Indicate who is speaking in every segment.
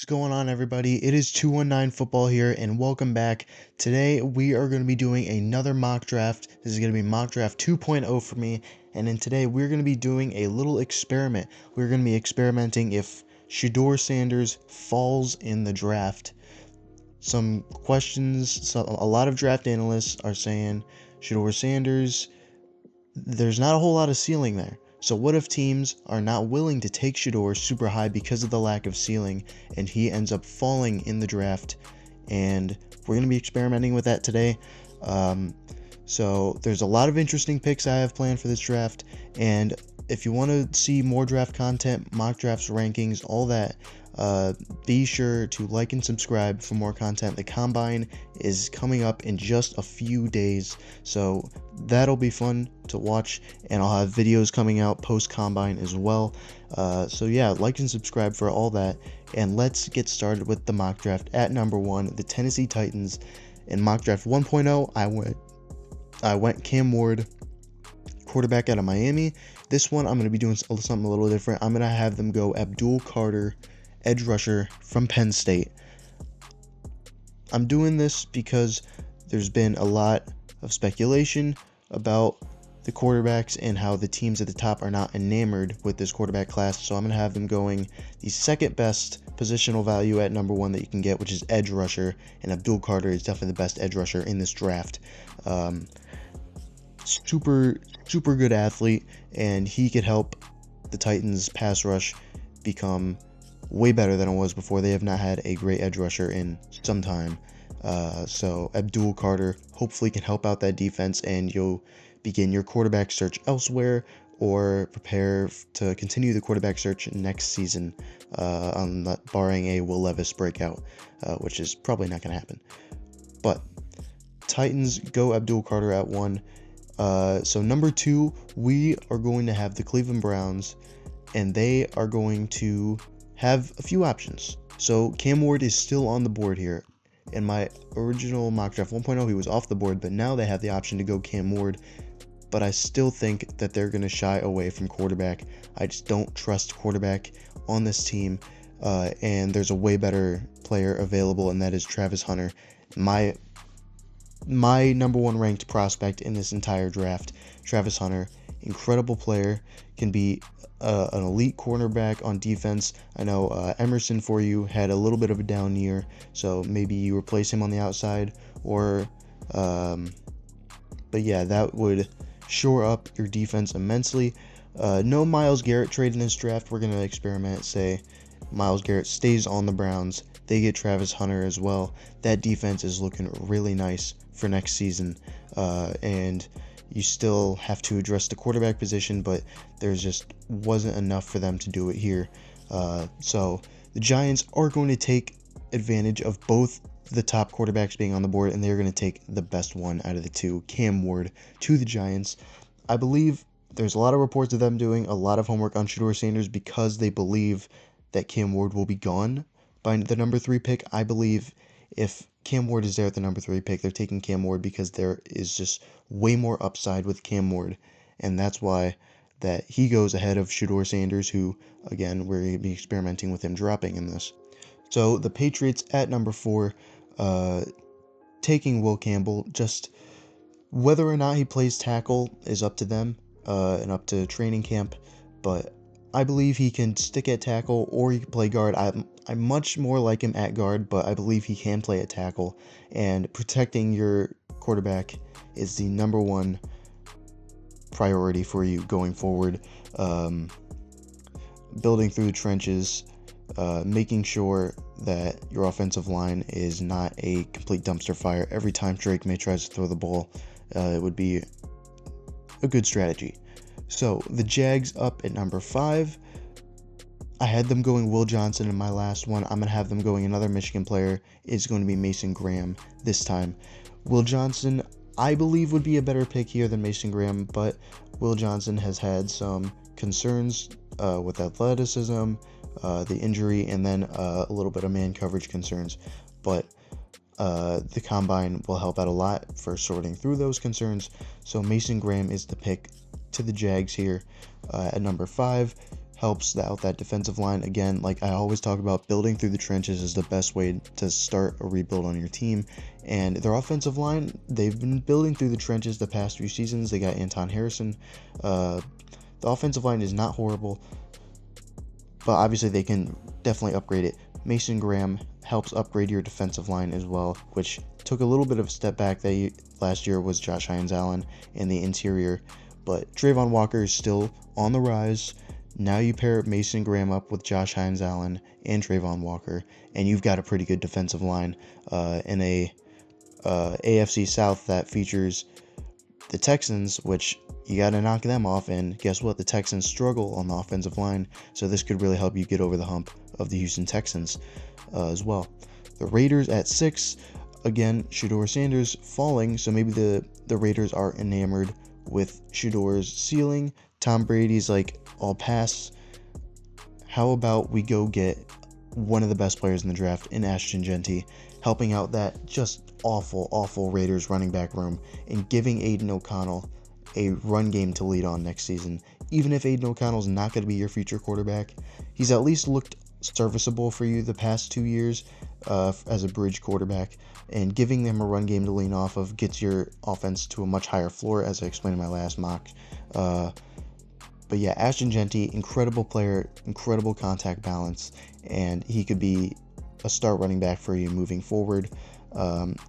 Speaker 1: What's going on, everybody? It is 219 Football here, and welcome back. Today, we are going to be doing another mock draft. This is going to be mock draft 2.0 for me, and in today, we're going to be doing a little experiment. We're going to be experimenting if Shedeur Sanders falls in the draft. Some questions, a lot of draft analysts are saying Shedeur Sanders, there's not a whole lot of ceiling there. So what if teams are not willing to take Shedeur super high because of the lack of ceiling, and he ends up falling in the draft? And we're going to be experimenting with that today. So there's a lot of interesting picks I have planned for this draft, and if you want to see more draft content, mock drafts, rankings, all that, be sure to like and subscribe for more content. The combine is coming up in just a few days, so that'll be fun to watch, and I'll have videos coming out post combine as well. So yeah, like and subscribe for all that, and let's get started with the mock draft. At number 1, the Tennessee Titans. In mock draft 1.0, I went Cam Ward, quarterback out of Miami. This one I'm going to be doing something a little different. I'm going to have them go Abdul Carter, edge rusher from Penn State. I'm doing this because there's been a lot of speculation about the quarterbacks and how the teams at the top are not enamored with this quarterback class. So I'm going to have them going the second best positional value at number 1 that you can get, which is edge rusher. And Abdul Carter is definitely the best edge rusher in this draft. Super good athlete, and he could help the Titans pass rush become way better than it was before. They have not had a great edge rusher in some time. So Abdul Carter hopefully can help out that defense, and you'll begin your quarterback search elsewhere, or prepare to continue the quarterback search next season, barring a Will Levis breakout, which is probably not going to happen. But Titans go Abdul Carter at 1. So number 2, we are going to have the Cleveland Browns, and they are going to have a few options. So Cam Ward is still on the board here. In my original mock draft 1.0, he was off the board, but now they have the option to go Cam Ward. But I still think that they're going to shy away from quarterback. I just don't trust quarterback on this team, and there's a way better player available, and that is Travis Hunter. My number 1 ranked prospect in this entire draft, Travis Hunter. Incredible player, can be an elite cornerback on defense. I know Emerson for you had a little bit of a down year, so maybe you replace him on the outside, or but yeah, that would shore up your defense immensely. No Myles Garrett trade in this draft. We're going to experiment, say Myles Garrett stays on the Browns, they get Travis Hunter as well. That defense is looking really nice for next season, and you still have to address the quarterback position, but there's just wasn't enough for them to do it here. So the Giants are going to take advantage of both the top quarterbacks being on the board, and they're going to take the best one out of the two, Cam Ward, to the Giants. I believe there's a lot of reports of them doing a lot of homework on Shedeur Sanders because they believe that Cam Ward will be gone by the number 3 pick. I believe if Cam Ward is there at the number 3 pick, they're taking Cam Ward because there is just way more upside with Cam Ward, and that's why that he goes ahead of Shedeur Sanders, who, again, we're going to be experimenting with him dropping in this. So the Patriots at number 4, taking Will Campbell. Just whether or not he plays tackle is up to them, and up to training camp, but I believe he can stick at tackle, or he can play guard. I much more like him at guard, but I believe he can play at tackle, and protecting your quarterback is the number 1 priority for you going forward. Building through the trenches, making sure that your offensive line is not a complete dumpster fire every time Drake May tries to throw the ball. It would be a good strategy. So the Jags up at number 5. I had them going Will Johnson in my last one. I'm going to have them going another Michigan player. It's going to be Mason Graham this time. Will Johnson, I believe, would be a better pick here than Mason Graham, but Will Johnson has had some concerns with athleticism, the injury, and then a little bit of man coverage concerns. But the combine will help out a lot for sorting through those concerns. So Mason Graham is the pick to the Jags here at number 5. helps out that defensive line. Again, like I always talk about, building through the trenches is the best way to start a rebuild on your team. And their offensive line, they've been building through the trenches the past few seasons. They got Anton Harrison. The offensive line is not horrible, but obviously they can definitely upgrade it. Mason Graham helps upgrade your defensive line as well, which took a little bit of a step back. Last year was Josh Hines-Allen in the interior, but Trayvon Walker is still on the rise. Now you pair Mason Graham up with Josh Hines-Allen and Trayvon Walker, and you've got a pretty good defensive line in a AFC South that features the Texans, which you got to knock them off. And guess what? The Texans struggle on the offensive line, so this could really help you get over the hump of the Houston Texans as well. The Raiders at 6, again, Shedeur Sanders falling, so maybe the Raiders are enamored with Shedeur's ceiling. Tom Brady's like, I'll pass. How about we go get one of the best players in the draft in Ashton Jeanty, helping out that just awful Raiders running back room, and giving Aiden O'Connell a run game to lead on next season. Even if Aiden O'Connell's not going to be your future quarterback, he's at least looked serviceable for you the past 2 years as a bridge quarterback, and giving them a run game to lean off of gets your offense to a much higher floor, as I explained in my last mock. But yeah, Ashton Jeanty, incredible player, incredible contact balance, and he could be a start running back for you moving forward.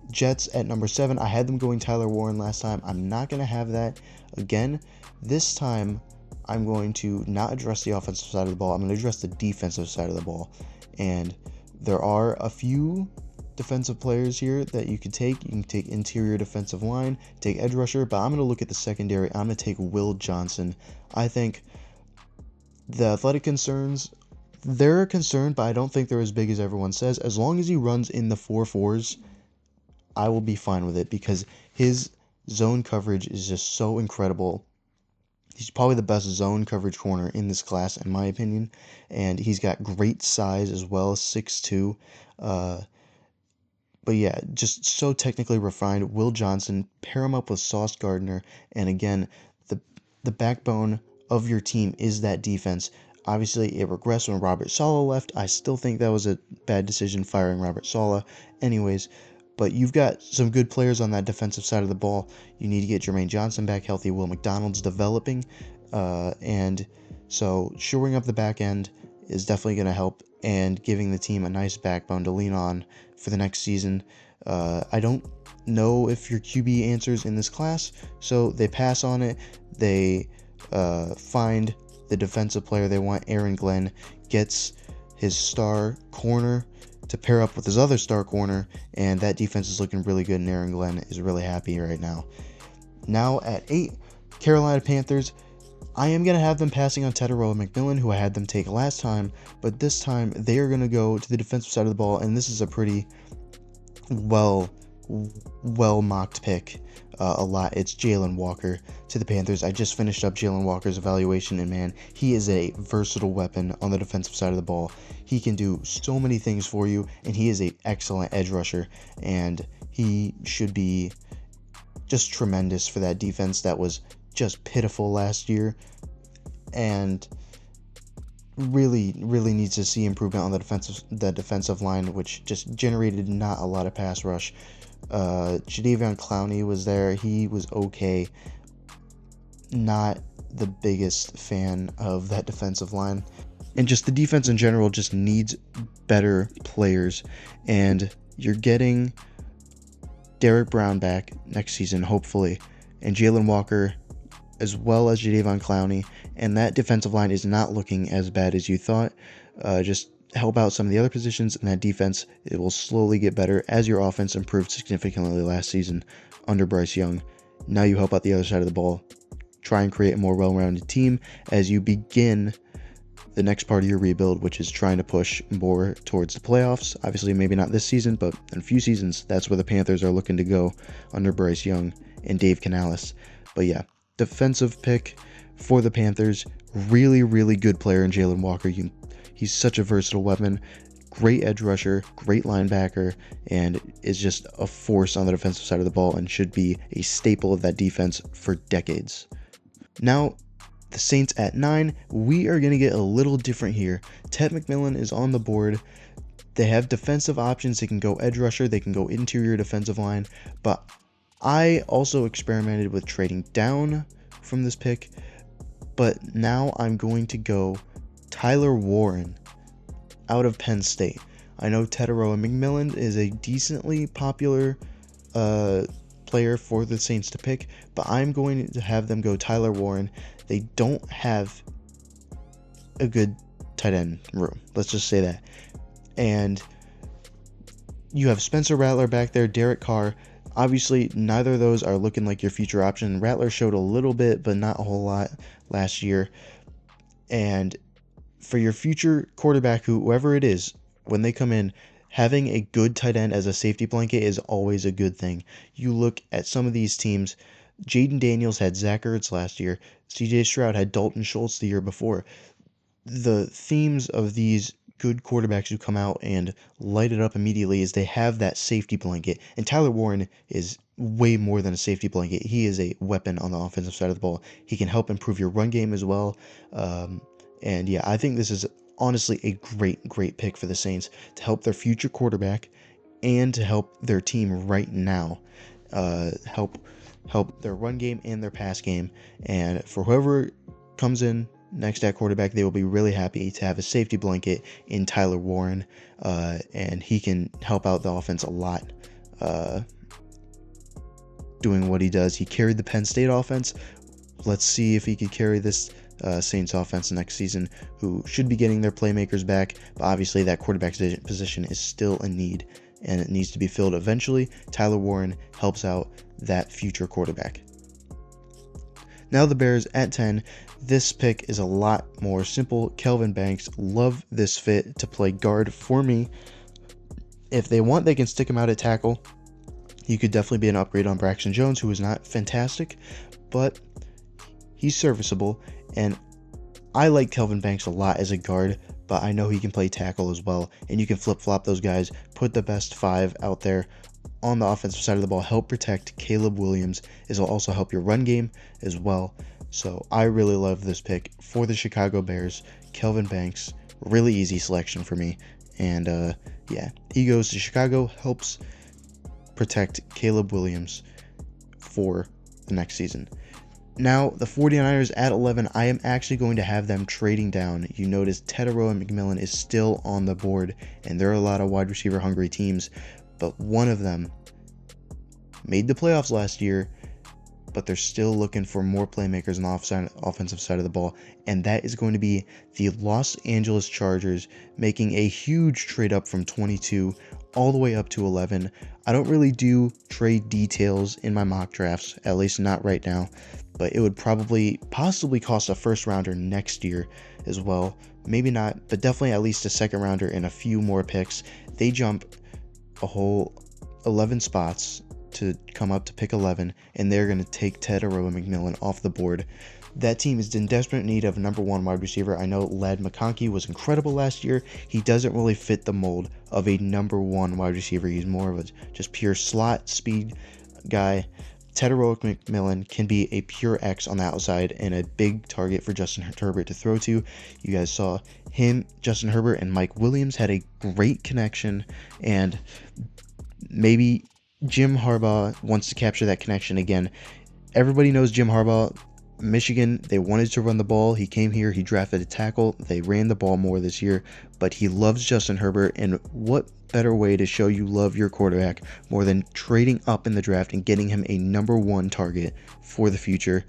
Speaker 1: Jets at number 7, I had them going Tyler Warren last time. I'm not going to have that again. This time, I'm going to not address the offensive side of the ball. I'm going to address the defensive side of the ball. And there are a few defensive players here that you could take. You can take interior defensive line, take edge rusher, but I'm going to look at the secondary. I'm going to take Will Johnson. I think the athletic concerns, they're a concern, but I don't think they're as big as everyone says. As long as he runs in the 4.4s, I will be fine with it, because his zone coverage is just so incredible. He's probably the best zone coverage corner in this class, in my opinion, and he's got great size as well, 6'2". But yeah, just so technically refined. Will Johnson, pair him up with Sauce Gardner, and again, the backbone of your team is that defense. Obviously, it regressed when Robert Saleh left. I still think that was a bad decision, firing Robert Saleh. Anyways, but you've got some good players on that defensive side of the ball. You need to get Jermaine Johnson back healthy. Will McDonald's developing, and so shoring up the back end is definitely going to help, and giving the team a nice backbone to lean on for the next season. I don't know if your QB answers in this class, so they pass on it. They find the defensive player they want. Aaron Glenn gets his star corner to pair up with his other star corner, and that defense is looking really good, and Aaron Glenn is really happy right now. Now at 8, Carolina Panthers. I am going to have them passing on Tetairoa McMillan, who I had them take last time, but this time they are going to go to the defensive side of the ball, and this is a pretty well mocked pick. A lot. It's Jalen Walker to the Panthers. I just finished up Jalen Walker's evaluation, and man, he is a versatile weapon on the defensive side of the ball. He can do so many things for you, and he is an excellent edge rusher, and he should be just tremendous for that defense that was just pitiful last year, and really needs to see improvement on the defensive line, which just generated not a lot of pass rush. Jadeveon Clowney was there. He was okay. Not the biggest fan of that defensive line. And just the defense in general just needs better players. And you're getting Derek Brown back next season, hopefully. And Jalen Walker, as well as Jadeveon Clowney. And that defensive line is not looking as bad as you thought. Just help out some of the other positions in that defense. It will slowly get better as your offense improved significantly last season under Bryce Young. Now you help out the other side of the ball. Try and create a more well-rounded team as you begin the next part of your rebuild, which is trying to push more towards the playoffs. Obviously, maybe not this season, but in a few seasons, that's where the Panthers are looking to go under Bryce Young and Dave Canales. But yeah, defensive pick for the Panthers. Really good player in Jalen Walker. He's such a versatile weapon. Great edge rusher, great linebacker, and is just a force on the defensive side of the ball and should be a staple of that defense for decades. Now, The Saints at 9, we are going to get a little different here. Ted McMillan is on the board. They have defensive options. They can go edge rusher. They can go interior defensive line. But I also experimented with trading down from this pick. But now I'm going to go Tyler Warren out of Penn State. I know Shedeur McMillan is a decently popular player for the Saints to pick, but I'm going to have them go Tyler Warren. They don't have a good tight end room. Let's just say that. And you have Spencer Rattler back there, Derek Carr. Obviously, neither of those are looking like your future option. Rattler showed a little bit, but not a whole lot last year. And for your future quarterback, whoever it is, when they come in, having a good tight end as a safety blanket is always a good thing. You look at some of these teams, Jaden Daniels had Zach Ertz last year. CJ Stroud had Dalton Schultz the year before. The themes of these good quarterbacks who come out and light it up immediately is they have that safety blanket. And Tyler Warren is way more than a safety blanket. He is a weapon on the offensive side of the ball. He can help improve your run game as well. And yeah, I think this is honestly a great pick for the Saints to help their future quarterback and to help their team right now. Help their run game and their pass game. And for whoever comes in next at quarterback, they will be really happy to have a safety blanket in Tyler Warren, and he can help out the offense a lot doing what he does. He carried the Penn State offense. Let's see if he could carry this Saints offense next season, who should be getting their playmakers back, but obviously that quarterback position is still a need, and it needs to be filled eventually. Tyler Warren helps out that future quarterback. Now the Bears at 10. This pick is a lot more simple. Kelvin Banks, love this fit to play guard for me. If they want, they can stick him out at tackle. He could definitely be an upgrade on Braxton Jones, who is not fantastic, but he's serviceable. And I like Kelvin Banks a lot as a guard, but I know he can play tackle as well. And you can flip-flop those guys, put the best 5 out there on the offensive side of the ball, help protect Caleb Williams. This will also help your run game as well. So I really love this pick for the Chicago Bears. Kelvin Banks, really easy selection for me. And yeah, he goes to Chicago, helps protect Caleb Williams for the next season. Now, the 49ers at 11, I am actually going to have them trading down. You notice Shedeur McMillan is still on the board, and there are a lot of wide receiver hungry teams, but one of them made the playoffs last year, but they're still looking for more playmakers on the offensive side of the ball, and that is going to be the Los Angeles Chargers, making a huge trade up from 22 all the way up to 11. I don't really do trade details in my mock drafts, at least not right now, but it would possibly cost a first rounder next year as well. Maybe not, but definitely at least a second rounder and a few more picks. They jump a whole 11 spots to come up to pick 11, and they're going to take Shedeur McMillan off the board. That team is in desperate need of a number 1 wide receiver. I know Ladd McConkey was incredible last year. He doesn't really fit the mold of a number 1 wide receiver. He's more of a just pure slot speed guy. Shedeur McMillan can be a pure X on the outside and a big target for Justin Herbert to throw to. You guys saw him, Justin Herbert, and Mike Williams had a great connection, and maybe Jim Harbaugh wants to capture that connection again. Everybody knows Jim Harbaugh. Michigan, they wanted to run the ball. He came here, he drafted a tackle. They ran the ball more this year, but he loves Justin Herbert, and what better way to show you love your quarterback more than trading up in the draft and getting him a number 1 target for the future.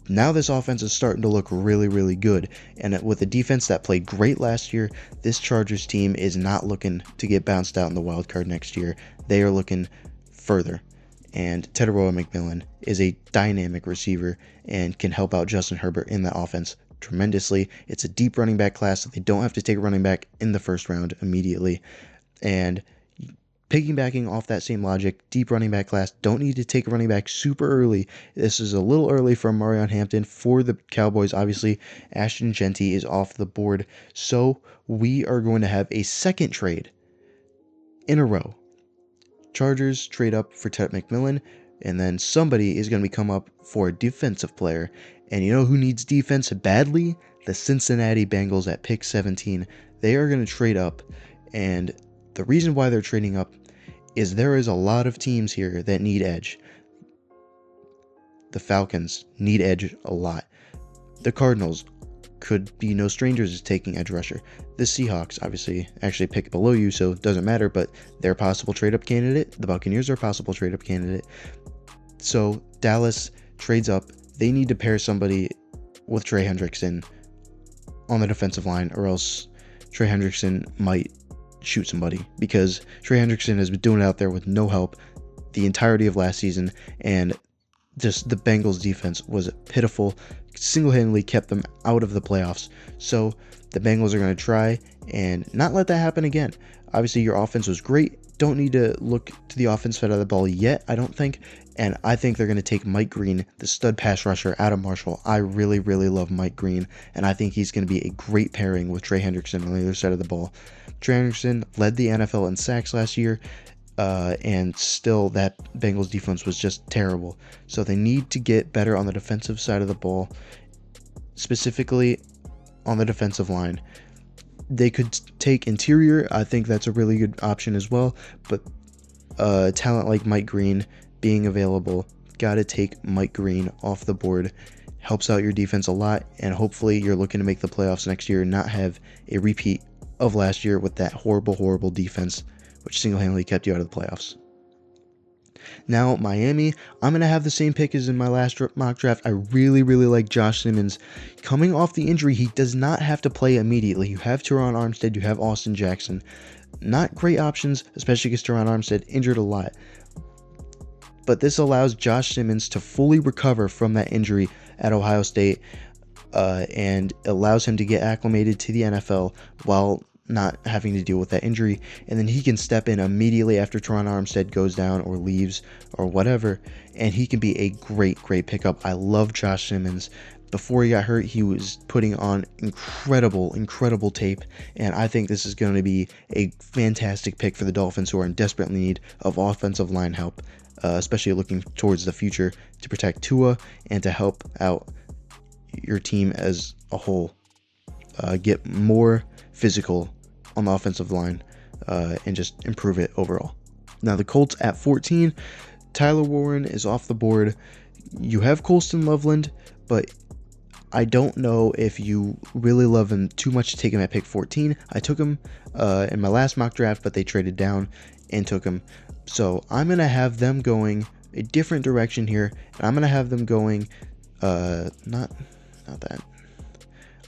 Speaker 1: Now this offense is starting to look really good, and with a defense that played great last year, this Chargers team is not looking to get bounced out in the wild card next year. They are looking further, and Shedeur McMillan is a dynamic receiver and can help out Justin Herbert in the offense tremendously. It's a deep running back class, so they don't have to take a running back in the first round immediately. And piggybacking off that same logic, deep running back class, don't need to take a running back super early. This is a little early for Marion Hampton. For the Cowboys, obviously, Ashton Jeanty is off the board. So we are going to have a second trade in a row. Chargers trade up for Ted McMillan. And then somebody is going to come up for a defensive player. And you know who needs defense badly? The Cincinnati Bengals at pick 17. They are going to trade up. And the reason why they're trading up is there is a lot of teams here that need edge. The Falcons need edge a lot. The Cardinals could be no strangers to taking edge rusher. The Seahawks obviously actually pick below you, so it doesn't matter, but they're a possible trade-up candidate. The Buccaneers are a possible trade-up candidate. So Dallas trades up. They need to pair somebody with Trey Hendrickson on the defensive line, or else Trey Hendrickson might shoot somebody, because Trey Hendrickson has been doing it out there with no help the entirety of last season, and just the Bengals defense was pitiful, single-handedly kept them out of the playoffs. So the Bengals are going to try and not let that happen again. Obviously, your offense was great. Don't need to look to the offense side of the ball yet, I don't think. And I think they're going to take Mike Green, the stud pass rusher out of Marshall. I really, really love Mike Green, and I think he's going to be a great pairing with Trey Hendrickson on the other side of the ball. Trey Hendrickson led the NFL in sacks last year, and still that Bengals defense was just terrible. So they need to get better on the defensive side of the ball, specifically on the defensive line. They could take interior. I think that's a really good option as well, but talent like Mike Green being available, got to take Mike Green off the board. Helps out your defense a lot, and hopefully you're looking to make the playoffs next year and not have a repeat of last year with that horrible, horrible defense, which single-handedly kept you out of the playoffs. Now, Miami, I'm going to have the same pick as in my last mock draft. I really, really like Josh Simmons. Coming off the injury, he does not have to play immediately. You have Teron Armstead, you have Austin Jackson. Not great options, especially because Teron Armstead injured a lot. But this allows Josh Simmons to fully recover from that injury at Ohio State, and allows him to get acclimated to the NFL while not having to deal with that injury, and then he can step in immediately after Teron Armstead goes down or leaves or whatever, and he can be a great pickup. I love Josh Simmons. Before he got hurt, he was putting on incredible tape, and I think this is going to be a fantastic pick for the Dolphins, who are in desperate need of offensive line help, especially looking towards the future to protect Tua and to help out your team as a whole, get more physical on the offensive line, and just improve it overall. Now the Colts at 14, Tyler Warren is off the board. You have Colston Loveland, but I don't know if you really love him too much to take him at pick 14. I took him in my last mock draft, but they traded down and took him. So I'm going to have them going a different direction here, and I'm going to have them going, not that.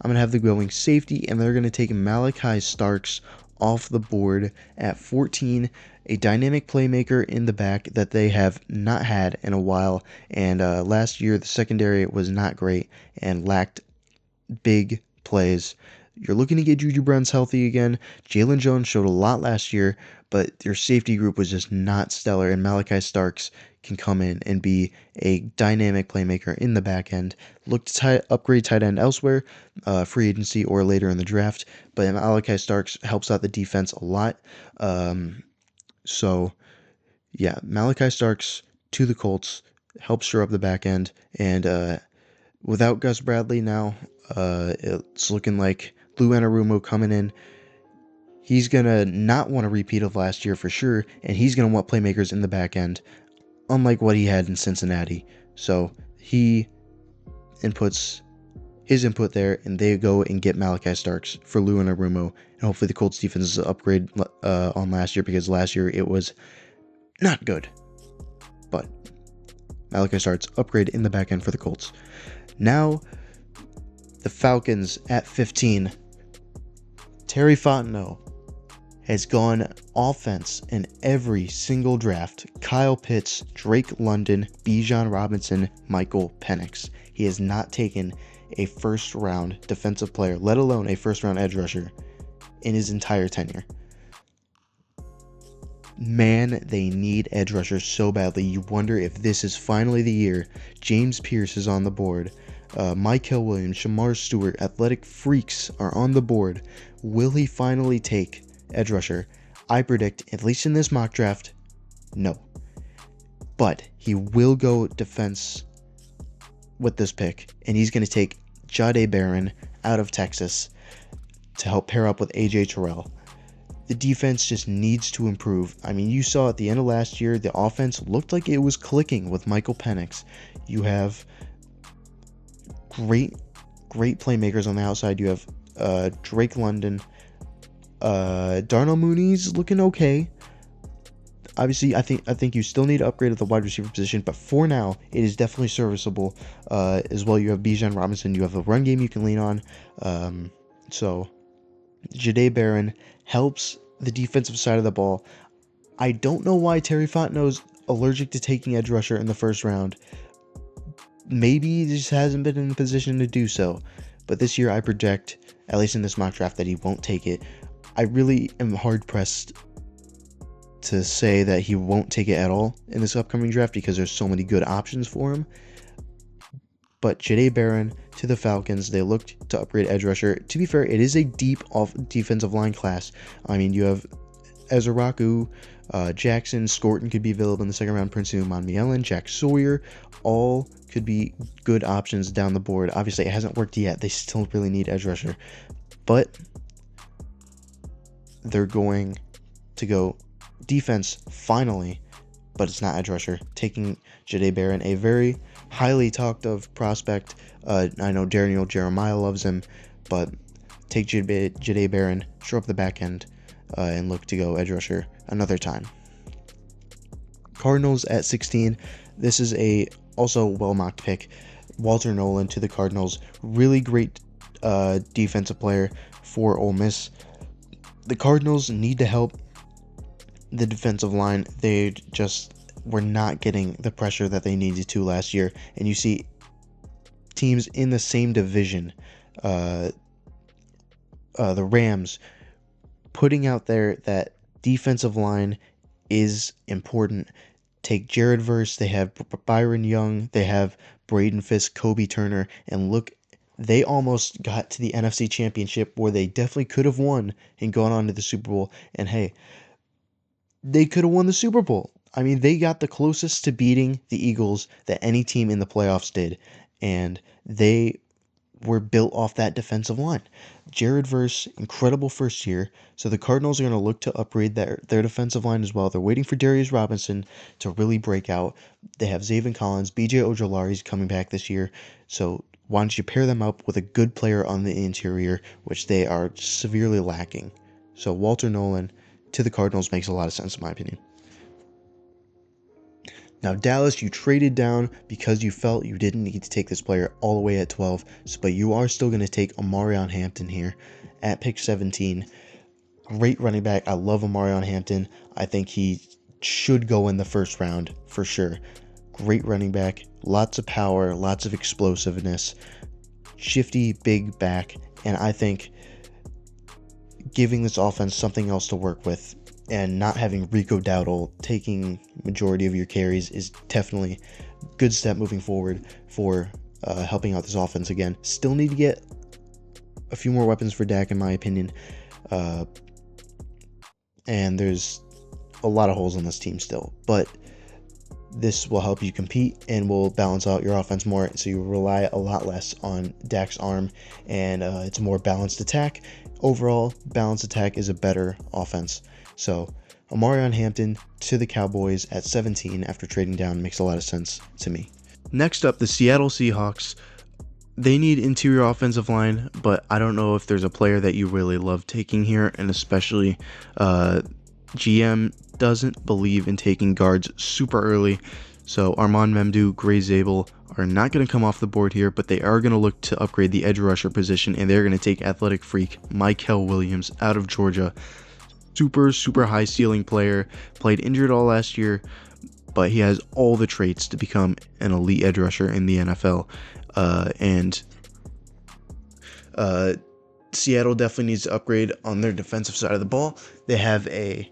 Speaker 1: I'm going to have them going safety, and they're going to take Malachi Starks off the board at 14, a dynamic playmaker in the back that they have not had in a while. And last year, the secondary was not great and lacked big plays. You're looking to get Juju Browns healthy again. Jalen Jones showed a lot last year, but your safety group was just not stellar, and Malachi Starks can come in and be a dynamic playmaker in the back end. Look to upgrade tight end elsewhere, free agency or later in the draft, but Malachi Starks helps out the defense a lot. So, yeah, Malachi Starks to the Colts helps shore up the back end, and without Gus Bradley now, it's looking like Lou Anarumo coming in. He's going to not want a repeat of last year for sure, and he's going to want playmakers in the back end, unlike what he had in Cincinnati. So he inputs his input there, and they go and get Malachi Starks for Lou Anarumo, and hopefully the Colts defense is an upgrade on last year, because last year it was not good. But Malachi Starks upgrade in the back end for the Colts. Now, the Falcons at 15. Terry Fontenot has gone offense in every single draft. Kyle Pitts, Drake London, Bijan Robinson, Michael Penix. He has not taken a first-round defensive player, let alone a first-round edge rusher, in his entire tenure. Man, they need edge rushers so badly. You wonder if this is finally the year. James Pierce is on the board. Mykel Williams, Shamar Stewart, athletic freaks are on the board. Will he finally take edge rusher? I predict, at least in this mock draft, no. But he will go defense with this pick, and he's going to take Shedeur Barron out of Texas to help pair up with AJ Terrell. The defense just needs to improve. I mean, you saw at the end of last year, the offense looked like it was clicking with Michael Penix. You have great playmakers on the outside. You have Drake London. Darnell Mooney's looking okay. Obviously, I think you still need to upgrade at the wide receiver position, but for now, it is definitely serviceable. As well, you have Bijan Robinson. You have the run game you can lean on. So Shedeur Barron helps the defensive side of the ball. I don't know why Terry Fontenot's allergic to taking edge rusher in the first round. Maybe he just hasn't been in a position to do so. But this year I project, at least in this mock draft, that he won't take it. I really am hard-pressed to say that he won't take it at all in this upcoming draft because there's so many good options for him. But Shedeur Barron to the Falcons, they looked to upgrade edge rusher. To be fair, it is a deep defensive line class. I mean, you have Ezraku, Jackson, Scorton could be available in the second round, Prince Monmielen, Jack Sawyer, all could be good options down the board. Obviously, it hasn't worked yet. They still really need edge rusher. But they're going to go defense finally, but it's not edge rusher. Taking Shedeur Barron, a very highly talked of prospect. I know Daniel Jeremiah loves him, but take Shedeur Barron, shore up the back end, and look to go edge rusher another time. Cardinals at 16. This is a also well-mocked pick. Walter Nolan to the Cardinals. Really great defensive player for Ole Miss. The Cardinals need to help the defensive line. They just were not getting the pressure that they needed to last year. And you see teams in the same division, the Rams, putting out there that defensive line is important. Take Jared Verse, they have Byron Young, they have Braden Fisk, Kobe Turner, and look, they almost got to the NFC Championship where they definitely could have won and gone on to the Super Bowl. And hey, they could have won the Super Bowl. I mean, they got the closest to beating the Eagles that any team in the playoffs did, and they were built off that defensive line. Jared Verse, incredible first year. So the Cardinals are going to look to upgrade their defensive line as well. They're waiting for Darius Robinson to really break out. They have Zaven Collins, BJ Ojolari's coming back this year. So why don't you pair them up with a good player on the interior, which they are severely lacking. So Walter Nolan to the Cardinals makes a lot of sense in my opinion. Now, Dallas, you traded down because you felt you didn't need to take this player all the way at 12, but you are still going to take Omarion Hampton here at pick 17. Great running back. I love Omarion Hampton. I think he should go in the first round for sure. Great running back. Lots of power, lots of explosiveness. Shifty, big back. And I think giving this offense something else to work with and not having Rico Dowdle taking majority of your carries is definitely a good step moving forward for helping out this offense again. Still need to get a few more weapons for Dak in my opinion. And there's a lot of holes on this team still. But this will help you compete and will balance out your offense more, so you rely a lot less on Dak's arm, and it's a more balanced attack. Overall, balanced attack is a better offense. So Omarion Hampton to the Cowboys at 17 after trading down makes a lot of sense to me. Next up, the Seattle Seahawks. They need interior offensive line, but I don't know if there's a player that you really love taking here, and especially GM doesn't believe in taking guards super early. So Armand Memdu, Gray Zabel are not going to come off the board here, but they are going to look to upgrade the edge rusher position, and they're going to take athletic freak Mykel Williams out of Georgia. Super high ceiling player, played injured all last year, but he has all the traits to become an elite edge rusher in the NFL. Seattle definitely needs to upgrade on their defensive side of the ball. They have a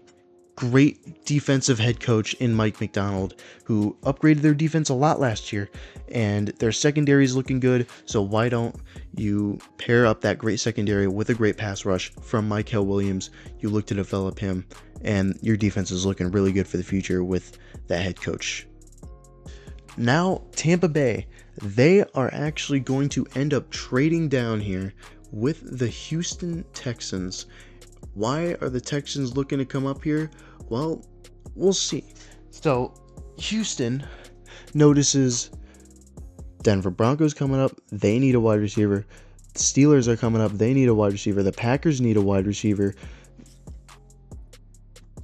Speaker 1: great defensive head coach in Mike McDonald who upgraded their defense a lot last year, and their secondary is looking good. So why don't you pair up that great secondary with a great pass rush from Mykel Williams? You look to develop him, and your defense is looking really good for the future with that head coach. Now, Tampa Bay, they are actually going to end up trading down here with the Houston Texans. Why are the Texans looking to come up here? Well, we'll see. So, Houston notices Denver Broncos coming up. They need a wide receiver. The Steelers are coming up. They need a wide receiver. The Packers need a wide receiver.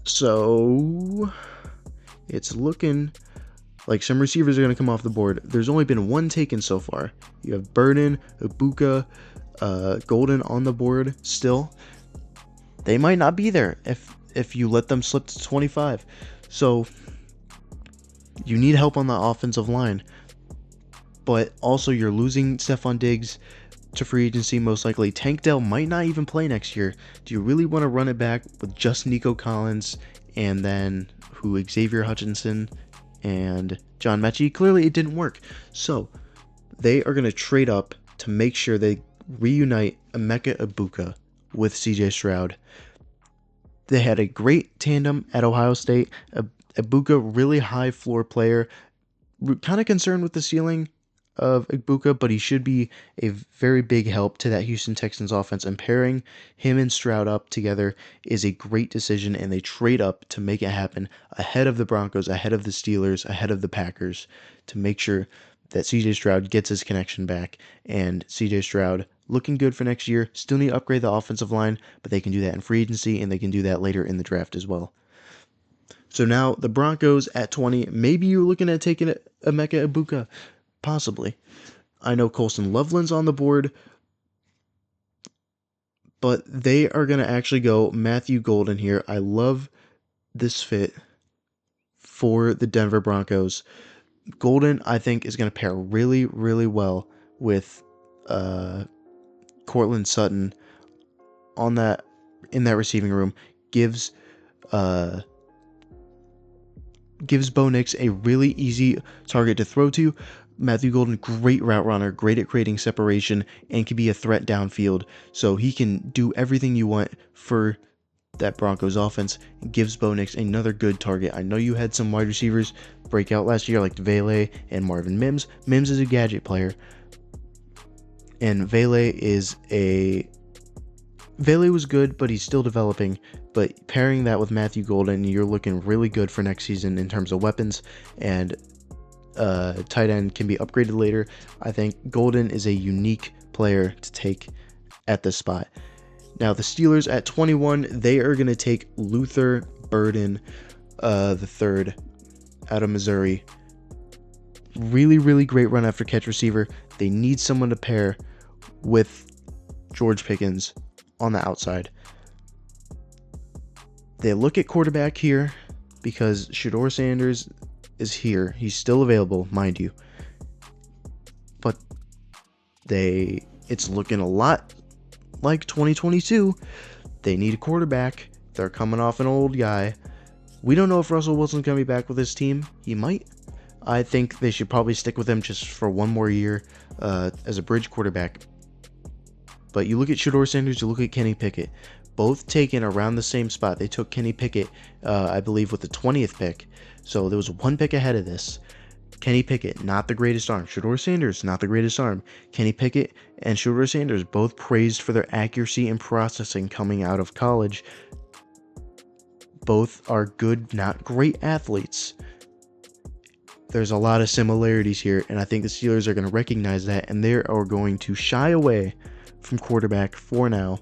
Speaker 1: So, it's looking like some receivers are going to come off the board. There's only been one taken so far. You have Burden, Ibuka, Golden on the board still. They might not be there if you let them slip to 25. So you need help on the offensive line. But also you're losing Stephon Diggs to free agency most likely. Tank Dell might not even play next year. Do you really want to run it back with just Nico Collins and then Xavier Hutchinson and John Mechie? Clearly it didn't work. So they are going to trade up to make sure they reunite Emeka Egbuka with CJ Stroud. They had a great tandem at Ohio State. Egbuka, really high floor player. Kind of concerned with the ceiling of Egbuka, but he should be a very big help to that Houston Texans offense. And pairing him and Stroud up together is a great decision, and they trade up to make it happen ahead of the Broncos, ahead of the Steelers, ahead of the Packers, to make sure that CJ Stroud gets his connection back. And CJ Stroud looking good for next year. Still need to upgrade the offensive line, but they can do that in free agency, and they can do that later in the draft as well. So now the Broncos at 20. Maybe you're looking at taking Emeka Egbuka. Possibly. I know Colston Loveland's on the board, but they are going to actually go Matthew Golden here. I love this fit for the Denver Broncos. Golden, I think, is going to pair really, really well with Courtland Sutton in that receiving room. Gives Bo Nix a really easy target to throw to. Matthew Golden, great route runner, great at creating separation, and can be a threat downfield. So he can do everything you want for that Broncos offense. It gives Bo Nix another good target. I know you had some wide receivers break out last year like Vele and Marvin Mims. Mims is a gadget player, and Vele was good, but he's still developing. But pairing that with Matthew Golden, you're looking really good for next season in terms of weapons, and tight end can be upgraded later. I think Golden is a unique player to take at this spot. Now the Steelers at 21, they are going to take Luther Burden the third out of Missouri. Really, really great run after catch receiver. They need someone to pair with George Pickens on the outside. They look at quarterback here because Shedeur Sanders is here. He's still available, mind you. But it's looking a lot like 2022. They need a quarterback. They're coming off an old guy. We don't know if Russell Wilson's going to be back with his team. He might. I think they should probably stick with him just for one more year as a bridge quarterback. But you look at Shedeur Sanders, you look at Kenny Pickett. Both taken around the same spot. They took Kenny Pickett, I believe, with the 20th pick. So there was one pick ahead of this. Kenny Pickett, not the greatest arm. Shedeur Sanders, not the greatest arm. Kenny Pickett and Shedeur Sanders both praised for their accuracy and processing coming out of college. Both are good, not great athletes. There's a lot of similarities here, and I think the Steelers are going to recognize that, and they are going to shy away from quarterback for now.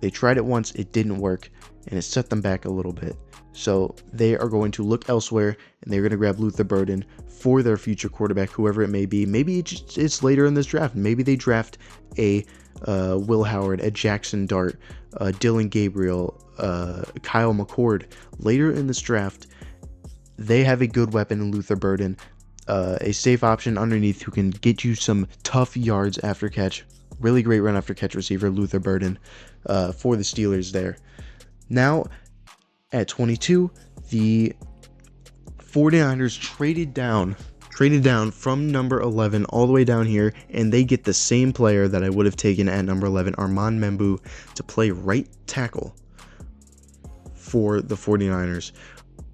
Speaker 1: They tried it once, it didn't work, and it set them back a little bit. So they are going to look elsewhere, and they're going to grab Luther Burden for their future quarterback, whoever it may be. Maybe it's later in this draft. Maybe they draft a Will Howard, a Jackson Dart, Dylan Gabriel, Kyle McCord. Later in this draft, they have a good weapon in Luther Burden, a safe option underneath who can get you some tough yards after catch. Really great run after catch receiver, Luther Burden, for the Steelers there. Now, at 22, the 49ers traded down from number 11 all the way down here, and they get the same player that I would have taken at number 11, Armand Membu, to play right tackle for the 49ers.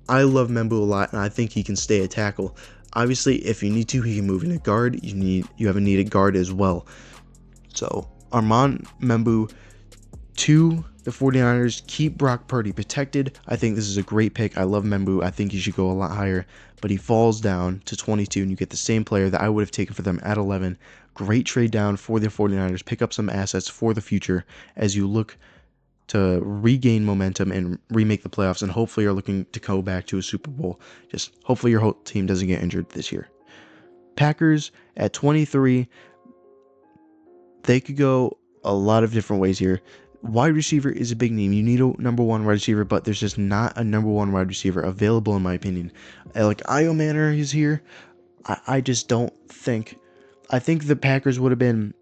Speaker 1: I love Membu a lot, and I think he can stay a tackle. Obviously, if you need to, he can move into guard. You have a needed guard as well. So Armand Membu to the 49ers, keep Brock Purdy protected. I think this is a great pick. I love Membu. I think he should go a lot higher, but he falls down to 22 and you get the same player that I would have taken for them at 11. Great trade down for the 49ers. Pick up some assets for the future as you look to regain momentum and remake the playoffs, and hopefully you're looking to go back to a Super Bowl. Just hopefully your whole team doesn't get injured this year. Packers at 23, they could go a lot of different ways here. Wide receiver is a big name. You need a number one wide receiver, but there's just not a number one wide receiver available in my opinion. Like Io Manor is here. I just don't think. I think the Packers would have been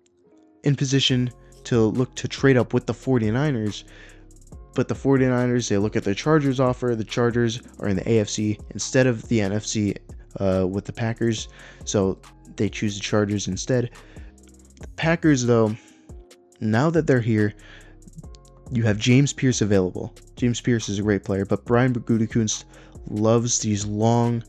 Speaker 1: in position to look to trade up with the 49ers, but the 49ers, they look at the Chargers offer. The Chargers are in the AFC instead of the NFC with the Packers, so they choose the Chargers instead. The Packers, though, now that they're here, you have James Pierce available. James Pierce is a great player, but Brian Gutekunst loves these long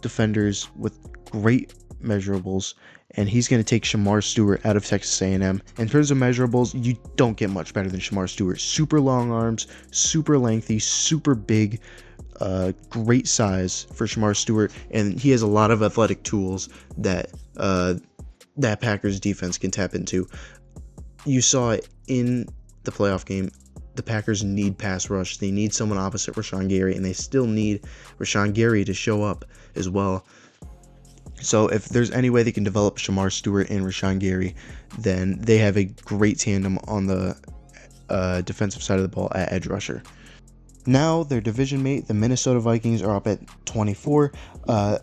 Speaker 1: defenders with great measurables, and he's going to take Shamar Stewart out of Texas A&M. In terms of measurables, you don't get much better than Shamar Stewart. Super long arms, super lengthy, super big, great size for Shamar Stewart, and he has a lot of athletic tools that that Packers defense can tap into. You saw it in the playoff game. The Packers need pass rush. They need someone opposite Rashawn Gary, and they still need Rashawn Gary to show up as well. So if there's any way they can develop Shamar Stewart and Rashawn Gary, then they have a great tandem on the defensive side of the ball at edge rusher. Now their division mate, the Minnesota Vikings, are up at 24.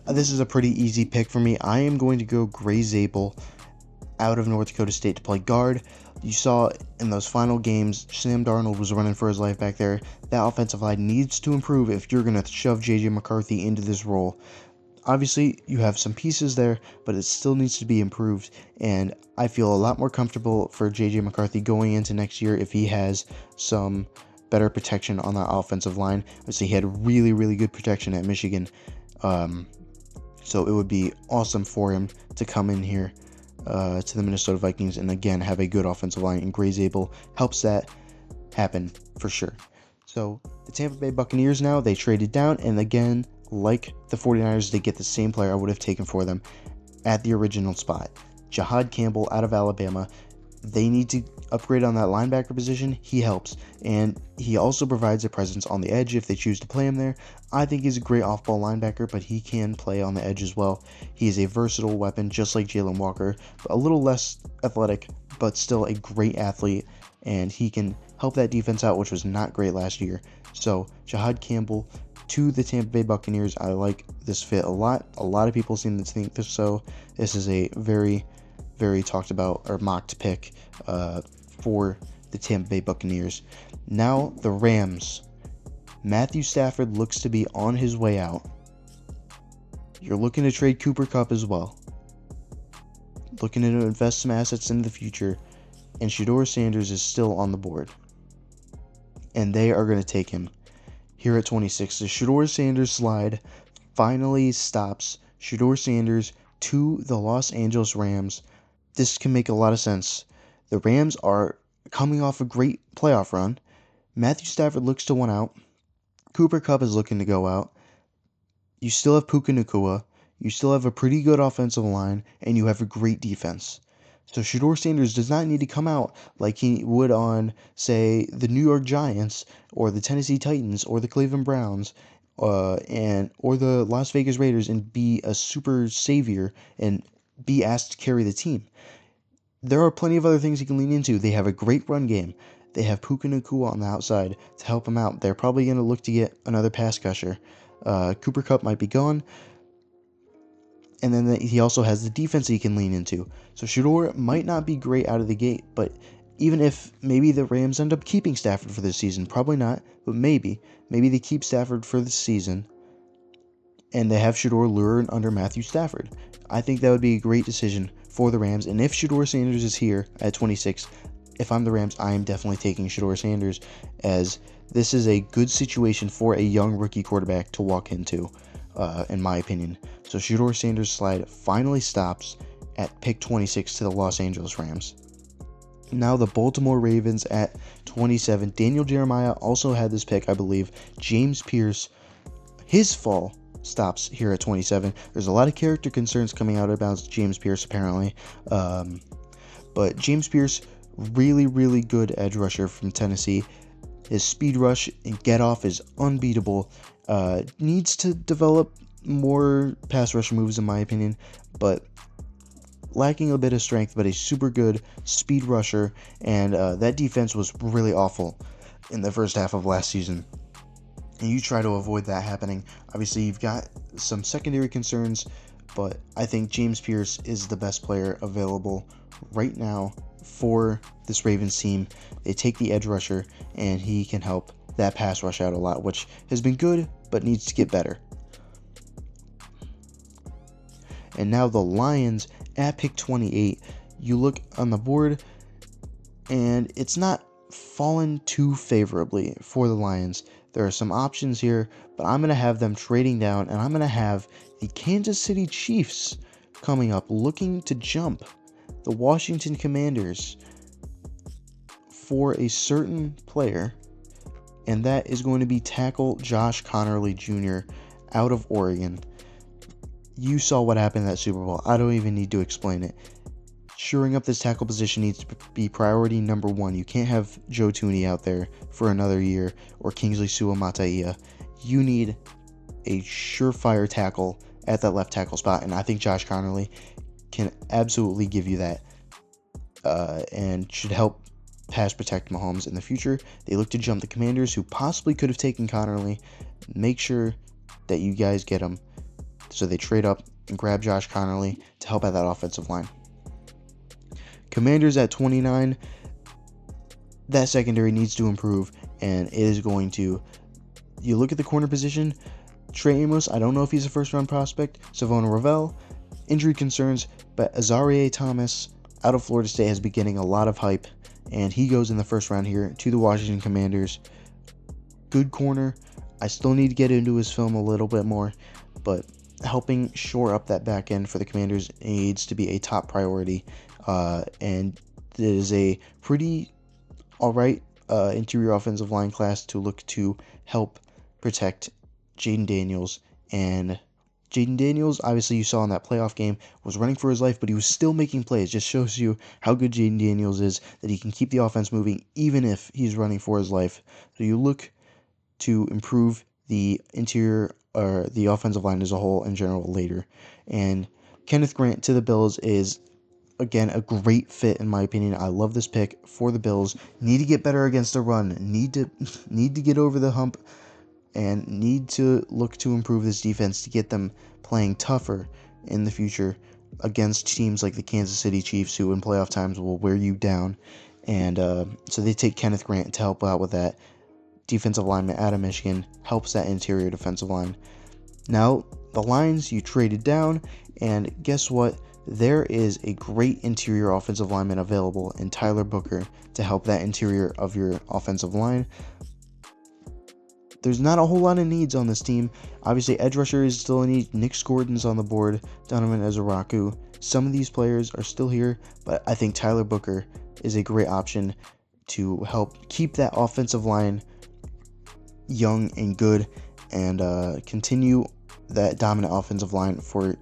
Speaker 1: This is a pretty easy pick for me. I am going to go Gray Zabel out of North Dakota State to play guard. You saw in those final games, Sam Darnold was running for his life back there. That offensive line needs to improve if you're going to shove J.J. McCarthy into this role. Obviously, you have some pieces there, but it still needs to be improved, and I feel a lot more comfortable for J.J. McCarthy going into next year if he has some better protection on that offensive line. Obviously, he had really, really good protection at Michigan, so it would be awesome for him to come in here to the Minnesota Vikings and again have a good offensive line, and Gray Zabel helps that happen for sure. So the Tampa Bay Buccaneers now, they traded down, and again, like the 49ers, they get the same player I would have taken for them at the original spot. Jahad Campbell out of Alabama. They need to upgrade on that linebacker position. He helps, and he also provides a presence on the edge if they choose to play him there. I think he's a great off-ball linebacker, but he can play on the edge as well. He is a versatile weapon, just like Jalen Walker, but a little less athletic, but still a great athlete, and he can help that defense out, which was not great last year. So Jahad Campbell to the Tampa Bay Buccaneers. I like this fit a lot. A lot of people seem to think this, so this is a very, very talked about or mocked pick for the Tampa Bay Buccaneers. Now the Rams. Matthew Stafford looks to be on his way out. You're looking to trade Cooper Kupp as well. Looking to invest some assets in the future, and Shedeur Sanders is still on the board. And they are going to take him here at 26. The Shedeur Sanders slide finally stops Shedeur Sanders to the Los Angeles Rams. This can make a lot of sense. The Rams are coming off a great playoff run. Matthew Stafford looks to want out. Cooper Kupp is looking to go out. You still have Puka Nacua. You still have a pretty good offensive line, and you have a great defense. So Shedeur Sanders does not need to come out like he would on, say, the New York Giants or the Tennessee Titans or the Cleveland Browns or the Las Vegas Raiders and be a super savior and be asked to carry the team. There are plenty of other things he can lean into. They have a great run game. They have Puka Nacua on the outside to help him out. They're probably going to look to get another pass catcher. Cooper Kupp might be gone. And then he also has the defense he can lean into. So Shedeur might not be great out of the gate, but even if maybe the Rams end up keeping Stafford for this season, probably not, but maybe they keep Stafford for the season and they have Shedeur lure under Matthew Stafford. I think that would be a great decision for the Rams. And if Shedeur Sanders is here at 26, if I'm the Rams, I am definitely taking Shedeur Sanders, as this is a good situation for a young rookie quarterback to walk into. in my opinion. So Shedeur Sanders' slide finally stops at pick 26 to the Los Angeles Rams. Now the Baltimore Ravens at 27. Daniel Jeremiah also had this pick, I believe. James Pierce, his fall stops here at 27. There's a lot of character concerns coming out about James Pierce apparently. But James Pierce, really, really good edge rusher from Tennessee. His speed rush and get off is unbeatable. Needs to develop more pass rush moves in my opinion, but lacking a bit of strength, but a super good speed rusher, and that defense was really awful in the first half of last season. And you try to avoid that happening. Obviously, you've got some secondary concerns, but I think James Pierce is the best player available right now for this Ravens team. They take the edge rusher, and he can help that pass rush out a lot, which has been good, but needs to get better. And now the Lions at pick 28. You look on the board, and it's not fallen too favorably for the Lions. There are some options here, but I'm going to have them trading down, and I'm going to have the Kansas City Chiefs coming up, looking to jump the Washington Commanders for a certain player, and that is going to be tackle Josh Connerly Jr. out of Oregon. You saw what happened in that Super Bowl. I don't even need to explain it. Shoring up this tackle position needs to be priority number one. You can't have Joe Thuney out there for another year or Kingsley Suamataia. You need a surefire tackle at that left tackle spot, and I think Josh Connerly can absolutely give you that and should help pass protect Mahomes in the future. They look to jump the Commanders, who possibly could have taken Connerly. Make sure that you guys get him. So they trade up and grab Josh Connerly to help out that offensive line. Commanders at 29. That secondary needs to improve, and it is going to. You look at the corner position. Trey Amos, I don't know if he's a first-round prospect. Savona Ravel, injury concerns, but Azareye'h Thomas out of Florida State has been getting a lot of hype, and he goes in the first round here to the Washington Commanders. Good corner. I still need to get into his film a little bit more, but helping shore up that back end for the Commanders needs to be a top priority, and it is a pretty alright interior offensive line class to look to help protect Jaden Daniels. And Jaden Daniels, obviously you saw in that playoff game, was running for his life, but he was still making plays. Just shows you how good Jaden Daniels is, that he can keep the offense moving even if he's running for his life. So you look to improve the interior or the offensive line as a whole in general later. And Kenneth Grant to the Bills is, again, a great fit in my opinion. I love this pick for the Bills. Need to get better against the run. Need to get over the hump, and need to look to improve this defense to get them playing tougher in the future against teams like the Kansas City Chiefs, who in playoff times will wear you down. And so they take Kenneth Grant to help out with that. Defensive lineman out of Michigan helps that interior defensive line. Now, the Lions, you traded down, and guess what? There is a great interior offensive lineman available in Tyler Booker to help that interior of your offensive line. There's not a whole lot of needs on this team. Obviously, edge rusher is still a need. Nick Gordon's on the board. Donovan Ezeraku. Some of these players are still here, but I think Tyler Booker is a great option to help keep that offensive line young and good, and continue that dominant offensive line for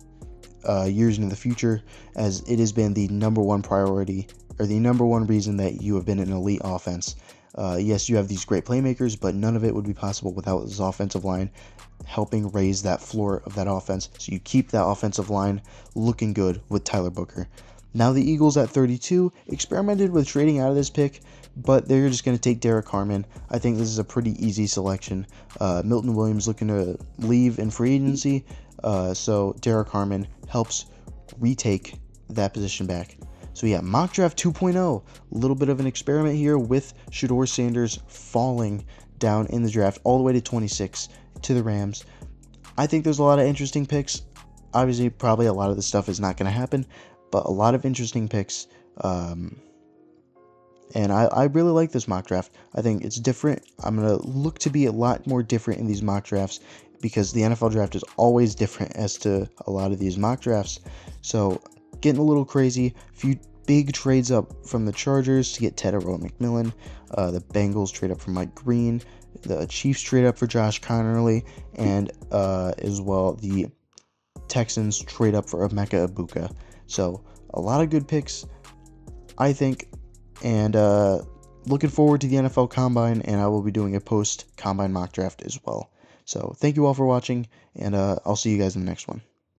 Speaker 1: years into the future, as it has been the number one priority, or the number one reason that you have been an elite offense. Yes, you have these great playmakers, but none of it would be possible without this offensive line helping raise that floor of that offense. So you keep that offensive line looking good with Tyler Booker. Now the Eagles at 32 experimented with trading out of this pick, but they're just going to take Derek Harmon. I think this is a pretty easy selection. Milton Williams looking to leave in free agency, so Derek Harmon helps retake that position back. So yeah, mock draft 2.0, a little bit of an experiment here with Shedeur Sanders falling down in the draft all the way to 26 to the Rams. I think there's a lot of interesting picks. Obviously, probably a lot of this stuff is not going to happen, but a lot of interesting picks. And I really like this mock draft. I think it's different. I'm going to look to be a lot more different in these mock drafts because the NFL draft is always different as to a lot of these mock drafts. So getting a little crazy. A few big trades up from the Chargers to get Tedero McMillan. The Bengals trade up for Mike Green. The Chiefs trade up for Josh Connerly, and as well the Texans trade up for Emeka Ibuka. So a lot of good picks, I think, and looking forward to the NFL Combine, and I will be doing a post-Combine mock draft as well. So thank you all for watching, and I'll see you guys in the next one.